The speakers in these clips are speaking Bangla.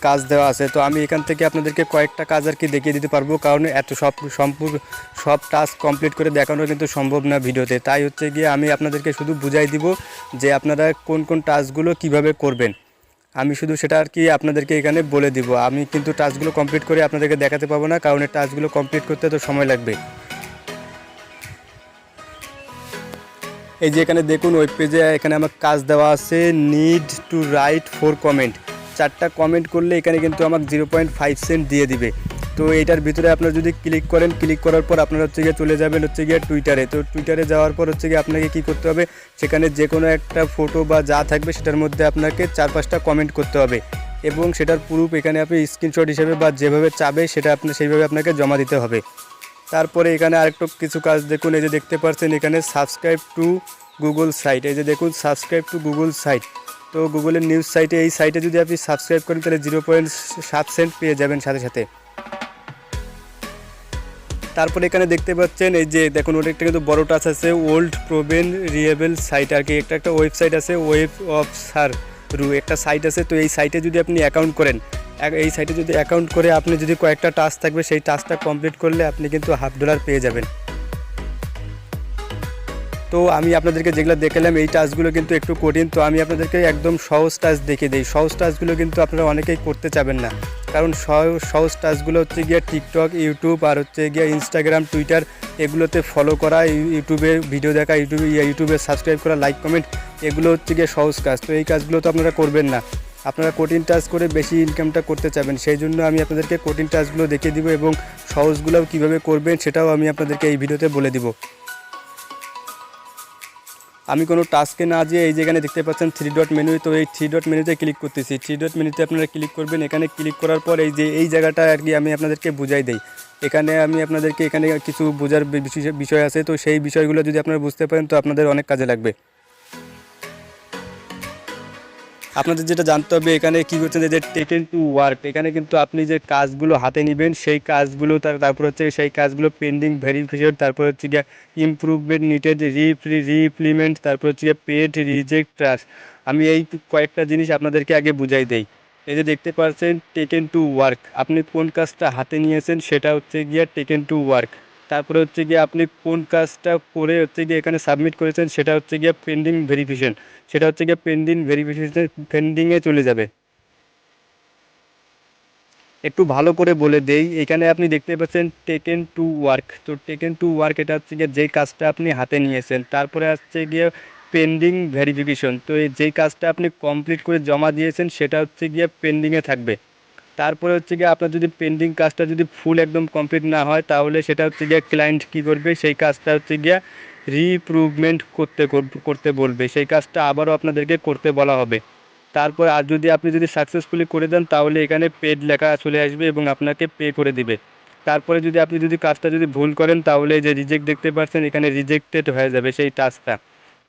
কাজ দেওয়া আছে। তো আমি এখান থেকে আপনাদেরকে কয়েকটা কাজ আর কি দেখিয়ে দিতে পারবো, কারণ এত সব টাস্ক কমপ্লিট করে দেখানো কিন্তু সম্ভব না ভিডিওতে। তাই হচ্ছে গিয়ে আমি আপনাদেরকে শুধু বুঝাই দিব যে আপনারা কোন কোন টাস্কগুলো কিভাবে করবেন। আমি শুধু সেটা আর কি আপনাদেরকে এখানে বলে দিব। আমি কিন্তু টাস্কগুলো কমপ্লিট করে আপনাদেরকে দেখাতে পারবো না, কারণ এই টাস্কগুলো কমপ্লিট করতে তো সময় লাগবে। এই যে এখানে দেখুন ওয়েব পেজে এখানে আমার কাজ দেওয়া আছে, নিড টু রাইট 4 কমেন্ট। 4টা কমেন্ট করলে এখানে কিন্তু আমাকে 0.5 সেন্ট দিয়ে দিবে। তো এইটার ভিতরে আপনারা যদি ক্লিক করেন, ক্লিক করার পর আপনারা হচ্ছে গিয়ে চলে যাবেন হচ্ছে গিয়ে টুইটারে। তো টুইটারে যাওয়ার পর হচ্ছে গিয়ে আপনাকে কী করতে হবে, সেখানে যে কোনো একটা ফটো বা যা থাকবে সেটার মধ্যে আপনাকে 4-5টা কমেন্ট করতে হবে, এবং সেটার প্রুফ এখানে আপনি স্ক্রিনশট হিসেবে বা যেভাবে চাবে সেটা আপনি সেইভাবে আপনাকে জমা দিতে হবে। তারপরে এখানে আরেকটু কিছু কাজ দেখুন, এই যে দেখতে পাচ্ছেন এখানে সাবস্ক্রাইব টু গুগল সাইট। এই যে দেখুন সাবস্ক্রাইব টু গুগল সাইট। তো গুগলের নিউজ সাইটে, এই সাইটে যদি আপনি সাবস্ক্রাইব করেন তাহলে 0.7 সেন্ট পেয়ে যাবেন সাথে সাথে। তারপরে এখানে দেখতে পাচ্ছেন এই যে দেখুন ওটা একটা কিন্তু বড় টাচ আছে, ওল্ড প্রোভেন রিয়েবল সাইট আর কি, একটা ওয়েবসাইট আছে, ওয়েব অফ সার একটা সাইট আছে। তো এই সাইটে যদি আপনি অ্যাকাউন্ট করেন, এই সাইটে যদি অ্যাকাউন্ট করে আপনি যদি কয়েকটা টাস্ক থাকবে সেই টাস্কটা কমপ্লিট করলে আপনি কিন্তু $1/2 পেয়ে যাবেন। তো আমি আপনাদেরকে যেগুলো দেখালাম এই টাস্কগুলো কিন্তু একটু কঠিন, তো আমি আপনাদেরকে একদম সহজ টাস্ক দেখিয়ে দিই। সহজ টাস্কগুলো কিন্তু আপনারা অনেকেই করতে চাবেন না, কারণ সহজ টাস্কগুলো হচ্ছে গিয়ে টিকটক, ইউটিউব আর হচ্ছে গিয়ে ইনস্টাগ্রাম, টুইটার এগুলোতে ফলো করা, ইউটিউবে ভিডিও দেখা, ইউটিউবে সাবস্ক্রাইব করা, লাইক কমেন্ট, এগুলো হচ্ছে গিয়ে সহজ কাজ। তো এই কাজগুলো তো আপনারা করবেন না, আপনারা কঠিন টাস্ক করে বেশি ইনকামটা করতে চাবেন। সেই জন্য আমি আপনাদেরকে কঠিন টাস্কগুলো দেখিয়ে দিব এবং সহজগুলোও কীভাবে করবেন সেটাও আমি আপনাদেরকে এই ভিডিওতে বলে দিব। আমি কোনো টাস্কে না যেয়ে এই যেখানে দেখতে পাচ্ছেন 3 ডট মেনু, তো এই 3 ডট মেনুতে ক্লিক করতেছি। 3 ডট মেনুতে আপনারা ক্লিক করবেন। এখানে ক্লিক করার পর এই যে এই জায়গাটা আর কি আমি আপনাদেরকে বুঝাই দেই। এখানে আমি আপনাদেরকে এখানে কিছু বোঝার বিষয় আছে, তো সেই বিষয়গুলো যদি আপনারা বুঝতে পারেন তো আপনাদের অনেক কাজে লাগবে। আপনাদের যেটা জানতে হবে এখানে কী করছেন, যে টেকেন টু ওয়ার্ক, এখানে কিন্তু আপনি যে কাজগুলো হাতে নেবেন সেই কাজগুলো, তারপর হচ্ছে সেই কাজগুলো পেন্ডিং ভেরিফিকেশন, তারপর হচ্ছে গিয়ে ইমপ্রুভমেন্ট নিটেড রিপ্লিমেন্ট, তারপর হচ্ছে গিয়ে পেড রিজেক্ট ট্রাস্ট। আমি এই কয়েকটা জিনিস আপনাদেরকে আগে বুঝাই দেই। এই যে দেখতে পাচ্ছেন টেকেন টু ওয়ার্ক, আপনি কোন কাজটা হাতে নিয়েছেন সেটা হচ্ছে গিয়ে টেকেন টু ওয়ার্ক। তারপরে হচ্ছে গিয়ে আপনি কোন কাজটা করে হচ্ছে গিয়ে এখানে সাবমিট করেছেন সেটা হচ্ছে গিয়ে পেন্ডিং ভেরিফিকেশন, সেটা হচ্ছে গিয়ে পেন্ডিং ভেরিফিকেশন পেন্ডিংয়ে চলে যাবে। একটু ভালো করে বলে দেই, এখানে আপনি দেখতে পাচ্ছেন টেকেন টু ওয়ার্ক। তো টেকেন টু ওয়ার্ক এটা হচ্ছে গিয়ে যেই কাজটা আপনি হাতে নিয়েছেন, তারপরে হচ্ছে গিয়ে পেন্ডিং ভেরিফিকেশন, তো এই যেই কাজটা আপনি কমপ্লিট করে জমা দিয়েছেন সেটা হচ্ছে গিয়ে পেন্ডিংয়ে থাকবে। তারপরে হচ্ছে গিয়ে আপনার যদি পেন্ডিং কাজটা যদি ফুল একদম কমপ্লিট না হয় তাহলে সেটা হচ্ছে গিয়ে ক্লায়েন্ট কী করবে, সেই কাজটা হচ্ছে গিয়ে রিপ্রুভমেন্ট করতে বলবে, সেই কাজটা আবারও আপনাদেরকে করতে বলা হবে। তারপর আর যদি আপনি যদি সাকসেসফুলি করে দেন তাহলে এখানে পেড লেখা চলে আসবে এবং আপনাকে পে করে দিবে। তারপরে যদি আপনি যদি কাজটা যদি ভুল করেন তাহলে যে রিজেক্ট দেখতে পাচ্ছেন এখানে রিজেক্টেড হয়ে যাবে সেই টাস্কটা।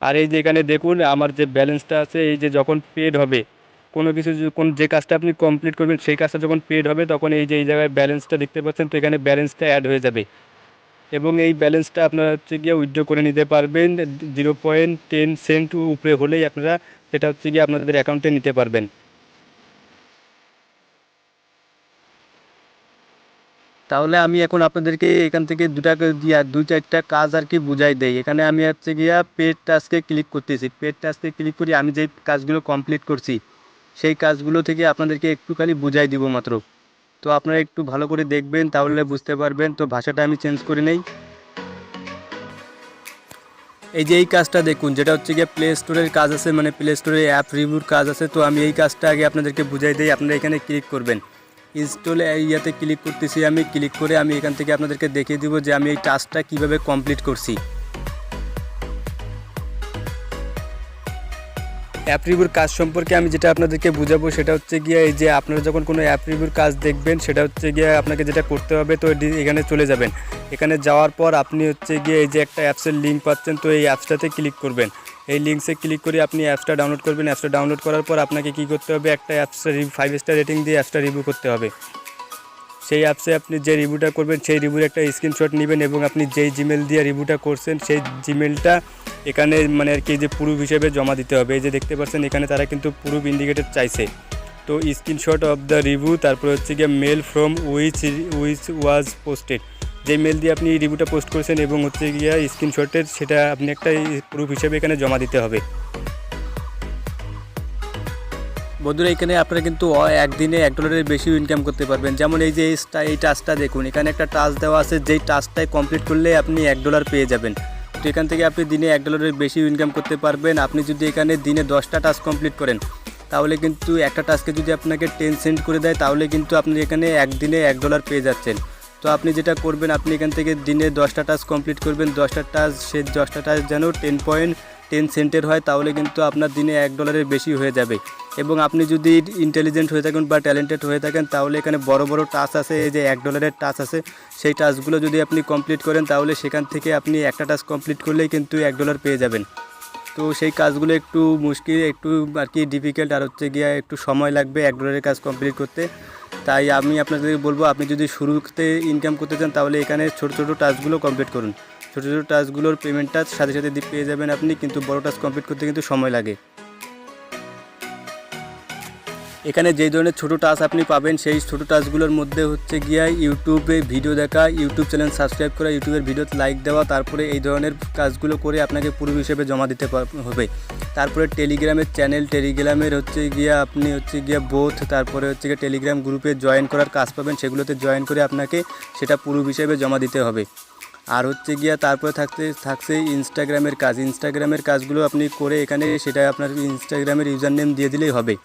আর এই যে এখানে দেখুন আমার যে ব্যালেন্সটা আছে, এই যে যখন পেড হবে কোনো কিছু, যে কাজটা আপনি কমপ্লিট করবেন সেই কাজটা যখন পেড হবে তখন এই যে এই জায়গায় ব্যালেন্সটা দেখতে পাচ্ছেন, তো এখানে ব্যালেন্সটা অ্যাড হয়ে যাবে এবং এই ব্যালেন্সটা আপনারা হচ্ছে গিয়ে উইথড্র করে নিতে পারবেন। 0.10 সেন্ট উপরে হলেই আপনারা সেটা হচ্ছে গিয়ে আপনাদের অ্যাকাউন্টে নিতে পারবেন। তাহলে আমি এখন আপনাদেরকে এখান থেকে 2-4টা কাজ আর কি বুঝাই দেই। এখানে আমি হচ্ছে গিয়া পেড টাস্কে ক্লিক করতেছি। পেড টাস্কে ক্লিক করি, আমি যেই কাজগুলো কমপ্লিট করছি সেই কাজগুলো থেকে আপনাদেরকে একটুখানি বুঝাই দিব মাত্র। তো আপনারা একটু ভালো করে দেখবেন তাহলে বুঝতে পারবেন। তো ভাষাটা আমি চেঞ্জ করে নেই। এই যে এই কাজটা দেখুন, যেটা হচ্ছে গিয়ে প্লে স্টোরের কাজ আছে, মানে প্লে স্টোরে অ্যাপ রিভিউর কাজ আছে। তো আমি এই কাজটা আগে আপনাদেরকে বুঝাই দিই। আপনারা এখানে ক্লিক করবেন, ইনস্টলে ইয়াতে ক্লিক করতেছি। আমি ক্লিক করে আমি এখান থেকে আপনাদেরকে দেখিয়ে দিব যে আমি এই টাস্কটা কীভাবে কমপ্লিট করছি। অ্যাপ রিভিউর কাজ সম্পর্কে আমি যেটা আপনাদেরকে বুঝাবো সেটা হচ্ছে গিয়ে এই যে আপনারা যখন কোনো অ্যাপ রিভিউর কাজ দেখবেন সেটা হচ্ছে গিয়ে আপনাকে যেটা করতে হবে, তো এখানে চলে যাবেন। এখানে যাওয়ার পর আপনি হচ্ছে গিয়ে এই যে একটা অ্যাপসের লিঙ্ক পাচ্ছেন, তো এই অ্যাপসটাতে ক্লিক করবেন। এই লিঙ্কসে ক্লিক করে আপনি অ্যাপসটা ডাউনলোড করবেন। অ্যাপসটা ডাউনলোড করার পর আপনাকে কী করতে হবে, একটা অ্যাপসটা 5 স্টার রেটিং দিয়ে অ্যাপসটা রিভিউ করতে হবে। সেই অ্যাপসে আপনি যে রিভিউটা করবেন সেই রিভিউর একটা স্ক্রিনশট নেবেন এবং আপনি যেই জিমেল দিয়ে রিভিউটা করছেন সেই জিমেলটা এখানে মানে আর কি যে প্রুফ হিসেবে জমা দিতে হবে। এই যে দেখতে পাচ্ছেন এখানে তারা কিন্তু প্রুফ ইন্ডিকেটর চাইছে। তো তো স্ক্রিনশট অফ দ্য রিভিউ, তারপরে হচ্ছে গিয়ে mail from which was posted, যে মেল দিয়ে আপনি রিভিউটা পোস্ট করেছেন এবং হচ্ছে গিয়ে স্ক্রিনশটের সেটা আপনি একটা প্রুফ হিসেবে এখানে জমা দিতে হবে। বন্ধুরা এখানে আপনারা কিন্তু একদিনে $1 বেশি ইনকাম করতে পারবেন। যেমন এই যে এই টাস্কটা দেখুন, এখানে একটা টাস্ক দেওয়া আছে, যেই টাস্কটাই কমপ্লিট করলে আপনি $1 পেয়ে যাবেন। তো এখান থেকে আপনি দিনে $1 বেশি ইনকাম করতে পারবেন। আপনি যদি এখানে দিনে 10টা টাস্ক কমপ্লিট করেন তাহলে কিন্তু একটা টাস্কে যদি আপনাকে 10 সেন্ট করে দেয় তাহলে কিন্তু আপনি এখানে একদিনে $1 পেয়ে যাচ্ছেন। তো আপনি যেটা করবেন, আপনি এখান থেকে দিনে 10টা টাস্ক কমপ্লিট করবেন। 10টা টাস্ক, সে 10টা টাস্ক যেন 10 সেন্টের হয়, তাহলে কিন্তু আপনার দিনে $1 বেশি হয়ে যাবে। এবং আপনি যদি ইন্টেলিজেন্ট হয়ে থাকেন বা ট্যালেন্টেড হয়ে থাকেন তাহলে এখানে বড় বড় টাস্ক আছে, এই যে $1 টাস্ক আছে, সেই টাস্কগুলো যদি আপনি কমপ্লিট করেন তাহলে সেখান থেকে আপনি একটা টাস্ক কমপ্লিট করলেই কিন্তু $1 পেয়ে যাবেন। তো সেই কাজগুলো একটু মুশকিল, একটু আর কি ডিফিকাল্ট, আর হচ্ছে গিয়ে একটু সময় লাগবে $1 কাজ কমপ্লিট করতে। তাই আমি আপনাদের বলবো, আপনি যদি শুরুতে ইনকাম করতে চান তাহলে এখানে ছোট ছোট টাস্কগুলো কমপ্লিট করুন। ছোট ছোট টাস্কগুলোর পেমেন্টটা সাথে সাথে পেয়ে যাবেন আপনি, কিন্তু বড় টাস্ক কমপ্লিট করতে কিন্তু সময় লাগে। এখানে যেই ধরনের ছোটো টাস্ক আপনি পাবেন সেই ছোটো টাস্কগুলোর মধ্যে হচ্ছে গিয়ে ইউটিউবে ভিডিও দেখা, ইউটিউব চ্যানেল সাবস্ক্রাইব করা, ইউটিউবের ভিডিওতে লাইক দেওয়া, তারপরে এই ধরনের কাজগুলো করে আপনাকে প্রুফ হিসেবে জমা দিতে হবে। তারপরে টেলিগ্রামের চ্যানেল, টেলিগ্রামের হচ্ছে গিয়ে আপনি হচ্ছে গিয়ে বোথ, তারপরে হচ্ছে গিয়ে টেলিগ্রাম গ্রুপে জয়েন করার কাজ পাবেন, সেগুলোতে জয়েন করে আপনাকে সেটা প্রুফ হিসেবে জমা দিতে হবে। আর হচ্ছে গিয়া তারপরে থাকছে ইনস্টাগ্রামের কাজ। ইনস্টাগ্রামের কাজগুলো আপনি করে এখানে সেটা আপনার ইনস্টাগ্রামের ইউজার নেম দিয়ে দিলেই হবে।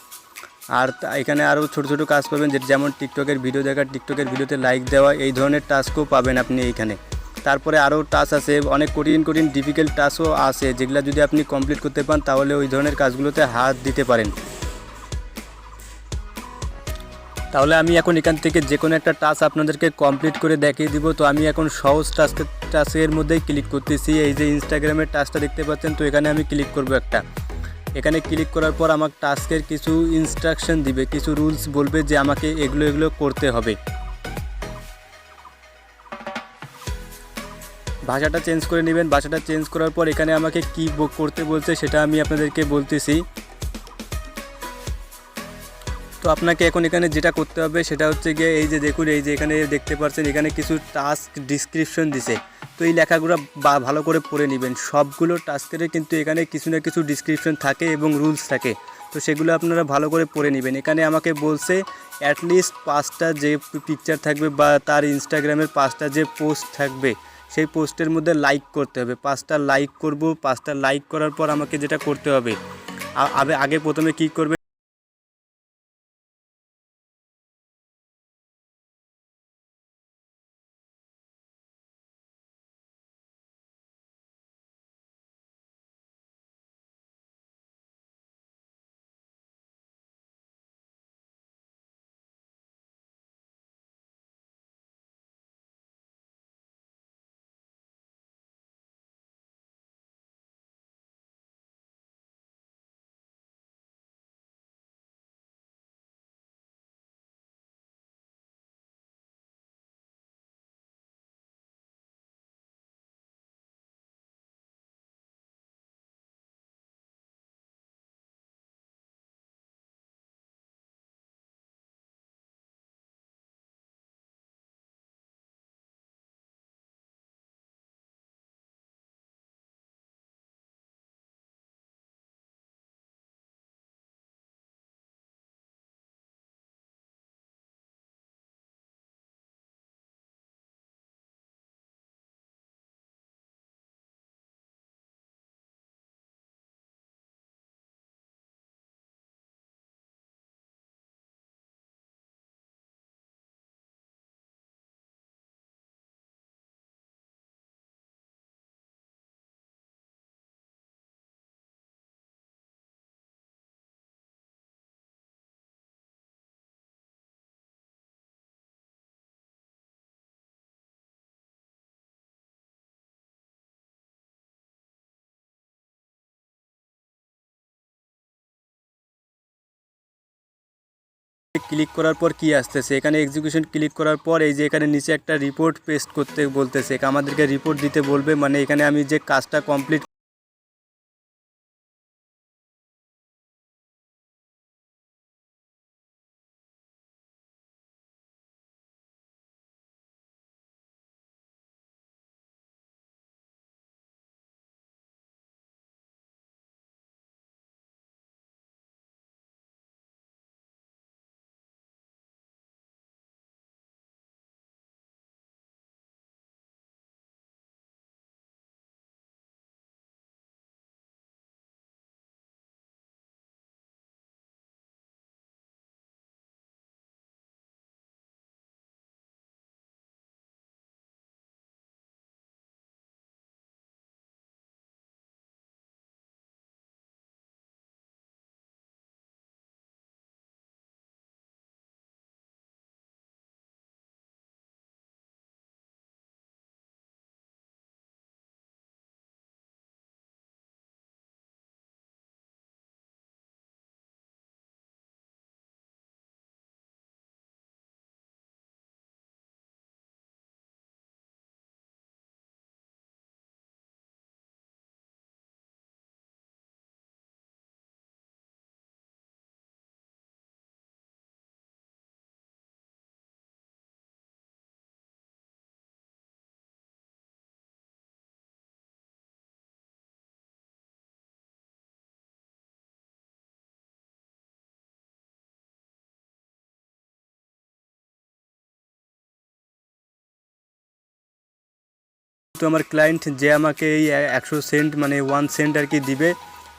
আর এখানে আরও ছোটো ছোটো কাজ পাবেন, যেমন টিকটকের ভিডিও দেখা, টিকটকের ভিডিওতে লাইক দেওয়া, এই ধরনের টাস্কও পাবেন আপনি এইখানে। তারপরে আরও টাস্ক আছে, অনেক কঠিন কঠিন ডিফিকাল্ট টাস্কও আছে, যেগুলো যদি আপনি কমপ্লিট করতে পারেন তাহলে ওই ধরনের কাজগুলোতে হাত দিতে পারেন। তাহলে আমি এখন এখান থেকে যে কোনো একটা টাস্ক আপনাদেরকে কমপ্লিট করে দেখিয়ে দিব। তো আমি এখন সহজ টাস্কের মধ্যেই ক্লিক করতেছি। এই যে ইনস্টাগ্রামের টাস্কটা দেখতে পাচ্ছেন, তো এখানে আমি ক্লিক করব একটা। এখানে ক্লিক করার পর আমার টাস্কের কিছু ইনস্ট্রাকশন দিবে, কিছু রুলস বলবে যে আমাকে এগুলো করতে হবে। ভাষাটা চেঞ্জ করে নেবেন। ভাষাটা চেঞ্জ করার পর এখানে আমাকে কী করতে বলছে সেটা আমি আপনাদেরকে বলতেছি। তো আপনাকে এখন এখানে যেটা করতে হবে সেটা হচ্ছে গিয়ে, এই যে দেখুন, এই যে এখানে দেখতে পাচ্ছেন এখানে কিছু টাস্ক ডিসক্রিপশন দিছে। তো এই লেখাগুলো ভালো করে পড়ে নেবেন। সবগুলো টাস্কের কিন্তু এখানে কিছু না কিছু ডিসক্রিপশন থাকে এবং রুলস থাকে, তো সেগুলো আপনারা ভালো করে পড়ে নেবেন। এখানে আমাকে বলছে অ্যাটলিস্ট 5টা যে পিকচার থাকবে বা তার ইনস্টাগ্রামের 5টা যে পোস্ট থাকবে সেই পোস্টের মধ্যে লাইক করতে হবে। 5টা লাইক করব। 5টা লাইক করার পর আমাকে যেটা করতে হবে, আগে প্রথমে কী করবে, ক্লিক করার পর কি আসতেছে, এখানে এক্সিকিউশন ক্লিক করার পর এই যে এখানে নিচে একটা রিপোর্ট পেস্ট করতে বলতেছে, আমাদেরকে রিপোর্ট দিতে বলবে। মানে এখানে আমি যে কাজটা কমপ্লিট তো আমার ক্লায়েন্ট যে আমাকে এই 100 সেন্ট মানে 1 সেন্ট আর কি দিবে,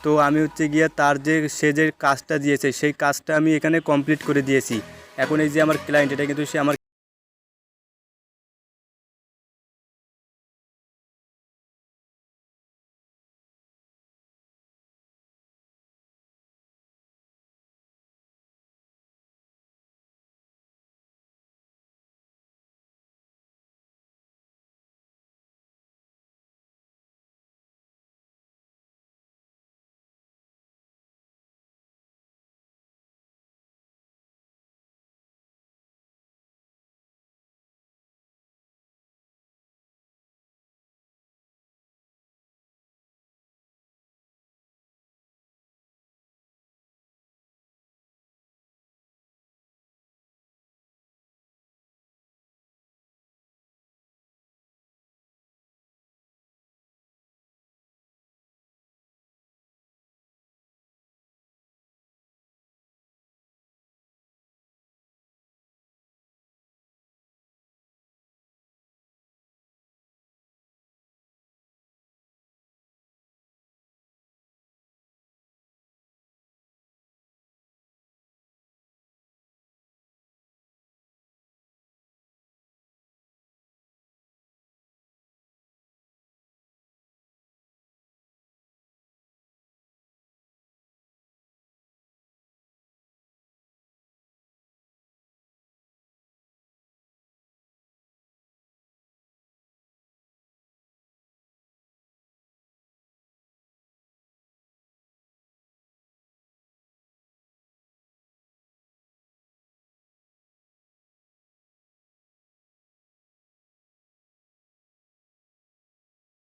তো আমি হচ্ছে গিয়ে তার সে যে কাজটা দিয়েছে সেই কাজটা আমি এখানে কমপ্লিট করে দিয়েছি। এখন এই যে আমার ক্লায়েন্ট, এটা কিন্তু সে আমার